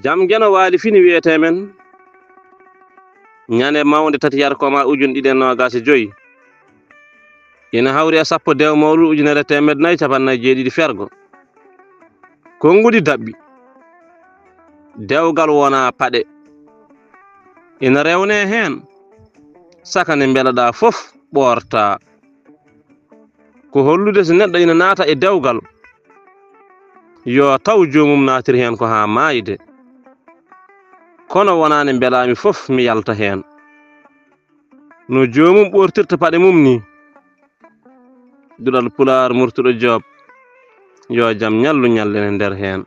jam geno waali fini wiyete men ñande mawde tati yar koma ujun ɗiɗen nogas e joyi ina hawri e sappo dew mawlu ujunere temed nayi capannayi jeeɗiɗi fergo konngudi dabɓi dewgal wona paɗe ina rewne hen sakane mbelaɗa fof ɓorta ko hollude so neɗɗo ina naata e dewgal yo taw jomum natir hen ko ha maayide kono wonani mbelami fof mi yalta hen no jomum ɓortirta paɗe mum ni duɗal pular murtuɗo job yo jam ñallu ñallene nder hen